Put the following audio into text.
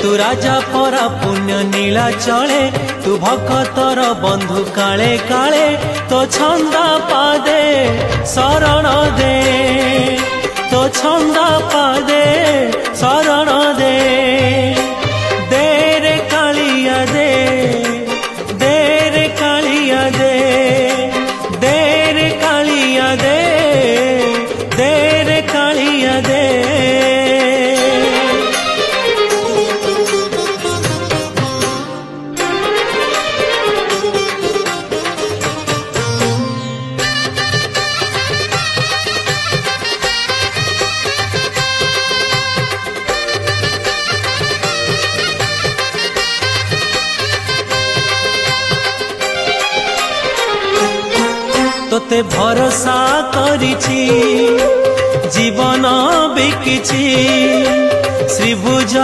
तू राजा परा पुण्य नीला चले तू भक्तर बंधु काले काले तो छंदा पादे शरण दे तो छंदा पादे शरण दे रे कालिया दे रे कालिया दे रे कालिया दे रे कालिया दे। तोते भरोसा करिछि जीवन बिकिछि श्रीभुज